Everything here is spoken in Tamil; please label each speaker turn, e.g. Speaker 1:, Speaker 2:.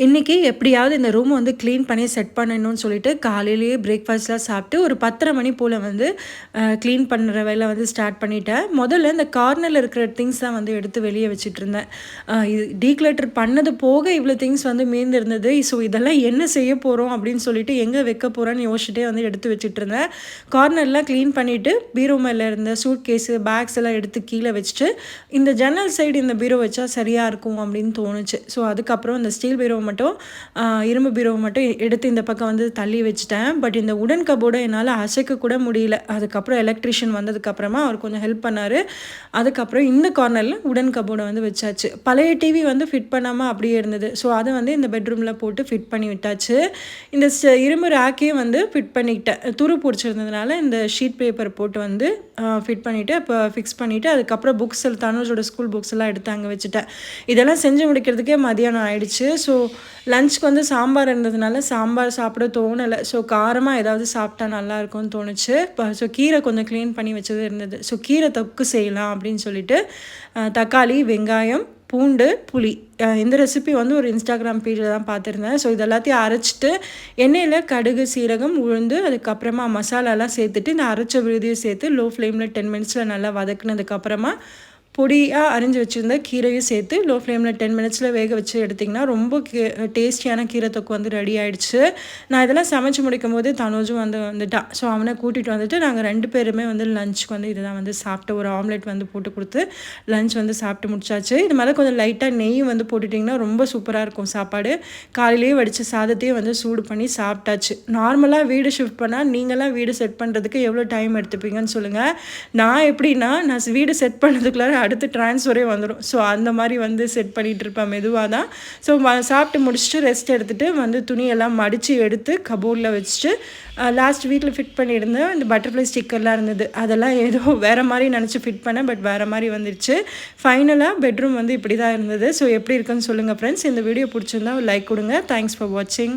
Speaker 1: இன்னைக்கு எப்படியாவது இந்த ரூம் வந்து க்ளீன் பண்ணி செட் பண்ணணும்னு சொல்லிட்டு காலையிலேயே பிரேக்ஃபாஸ்ட்லாம் சாப்பிட்டு ஒரு 10:30 மணி போல் வந்து க்ளீன் பண்ணுற வேலை வந்து ஸ்டார்ட் பண்ணிட்டேன். முதல்ல இந்த கார்னரில் இருக்கிற திங்ஸ்லாம் வந்து எடுத்து வெளியே வச்சுட்டு இருந்தேன். இது டீக்ளட்டர் பண்ணது போக இவ்வளோ திங்ஸ் வந்து மீந்து இருந்தது. ஸோ இதெல்லாம் என்ன செய்ய போகிறோம் அப்படின்னு சொல்லிட்டு எங்கே வைக்க போகிறோன்னு யோசிச்சுட்டே வந்து எடுத்து வச்சுட்டு இருந்தேன். கார்னர்லாம் க்ளீன் பண்ணிவிட்டு பீரோ மேலே இருந்த சூட் கேஸு பேக்ஸ் எல்லாம் எடுத்து கீழே வச்சுட்டு இந்த ஜன்னல் சைடு இந்த பீரோ வச்சா சரியாக இருக்கும் அப்படின்னு தோணுச்சு. ஸோ அதுக்கப்புறம் இந்த ஸ்டீல் பீரோ மட்டும் இரும்பு பீரோவை மட்டும் எடுத்து இந்த பக்கம் வந்து தள்ளி வச்சுட்டேன். பட் இந்த உடன் கபோர்டை என்னால் அசைக்க கூட முடியல. அதுக்கப்புறம் எலக்ட்ரிஷியன் வந்ததுக்கப்புறமா அவர் கொஞ்சம் ஹெல்ப் பண்ணார். அதுக்கப்புறம் இந்த கார்னரில் உடன் கபோர்டை வந்து வச்சாச்சு. பழைய டிவி வந்து ஃபிட் பண்ணாமல் அப்படியே இருந்தது. ஸோ அதை வந்து இந்த பெட்ரூமில் போட்டு ஃபிட் பண்ணி விட்டாச்சு. இந்த இரும்பு ரேக்கையும் வந்து ஃபிட் பண்ணிக்கிட்டேன். துரு பிடிச்சிருந்ததுனால இந்த ஷீட் பேப்பர் போட்டு வந்து ஃபிட் பண்ணிவிட்டு இப்போ ஃபிக்ஸ் பண்ணிவிட்டு அதுக்கப்புறம் புக்ஸ் தனுஷோட ஸ்கூல் புக்ஸ் எல்லாம் எடுத்து அங்கே வச்சுட்டேன். இதெல்லாம் செஞ்சு முடிக்கிறதுக்கே மதியானம் ஆயிடுச்சு. ஸோ லஞ்சுக்கு வந்து சாம்பார் இருந்ததுனால சாம்பார் சாப்பிட தோணலை. ஸோ காரமாக ஏதாவது சாப்பிட்டா நல்லாயிருக்கும்னு தோணுச்சு. இப்போ ஸோ கீரை கொஞ்சம் க்ளீன் பண்ணி வச்சது இருந்தது. ஸோ கீரை தொக்கு செய்யலாம் அப்படின்னு சொல்லிட்டு தக்காளி, வெங்காயம், பூண்டு, புளி இந்த ரெசிபி வந்து ஒரு இன்ஸ்டாகிராம் பேஜில் தான் பார்த்துருந்தேன். ஸோ இது எல்லாத்தையும் அரைச்சிட்டு எண்ணெயில் கடுகு, சீரகம், உளுந்து அதுக்கப்புறமா மசாலாலாம் சேர்த்துட்டு இந்த அரைச்ச விழுதியும் சேர்த்து லோ ஃப்ளேமில் 10 மினிட்ஸில் நல்லா வதக்குனதுக்கப்புறமா பொடியாக அரிஞ்சு வச்சுருந்த கீரையும் சேர்த்து லோ ஃப்ளேமில் 10 மினிட்ஸில் வேக வச்சு எடுத்திங்கன்னா ரொம்ப டேஸ்டியான கீரை தொக்கு வந்து ரெடி ஆகிடுச்சு. நான் இதெல்லாம் சமைச்சு முடிக்கும் போது தனுஜும் வந்துட்டான். ஸோ அவனை கூட்டிகிட்டு வந்துட்டு நாங்கள் 2 பேருமே வந்து லஞ்சுக்கு வந்து இதுதான் வந்து சாப்பிட்டு ஒரு ஆம்லெட் வந்து போட்டு கொடுத்து லஞ்ச் வந்து சாப்பிட்டு முடிச்சாச்சு. இது மேலே கொஞ்சம் லைட்டாக நெய் வந்து போட்டுட்டிங்கன்னா ரொம்ப சூப்பராக இருக்கும் சாப்பாடு. காலையிலேயே வடித்த சாதத்தையும் வந்து சூடு பண்ணி சாப்பிட்டாச்சு. நார்மலாக வீடு ஷிஃப்ட் பண்ணால் நீங்களாம் வீடு செட் பண்ணுறதுக்கு எவ்வளோ டைம் எடுத்துப்பீங்கன்னு சொல்லுங்கள். நான் எப்படின்னா நான் வீடு செட் பண்ணதுக்குள்ளார அடுத்து ட்ரான்ஸ்ஃபரே வந்துடும். ஸோ அந்த மாதிரி வந்து செட் பண்ணிகிட்டு இருப்பேன் மெதுவாக தான். ஸோ சாப்பிட்டு முடிச்சுட்டு ரெஸ்ட் எடுத்துகிட்டு வந்து துணியெல்லாம் மடித்து எடுத்து கபோர்டில் வச்சுட்டு லாஸ்ட் வீக்கில் ஃபிட் பண்ணியிருந்தேன். இந்த பட்டர்ஃப்ளை ஸ்டிக்கர்லாம் இருந்தது. அதெல்லாம் ஏதோ வேறு மாதிரி நினச்சி ஃபிட் பண்ணேன். பட் வேறு மாதிரி வந்துடுச்சு. ஃபைனலாக பெட்ரூம் வந்து இப்படி தான் இருந்தது. ஸோ எப்படி இருக்குன்னு சொல்லுங்கள் ஃப்ரெண்ட்ஸ். இந்த வீடியோ பிடிச்சிருந்தா லைக் கொடுங்க. தேங்க்ஸ் ஃபார் வாட்சிங்.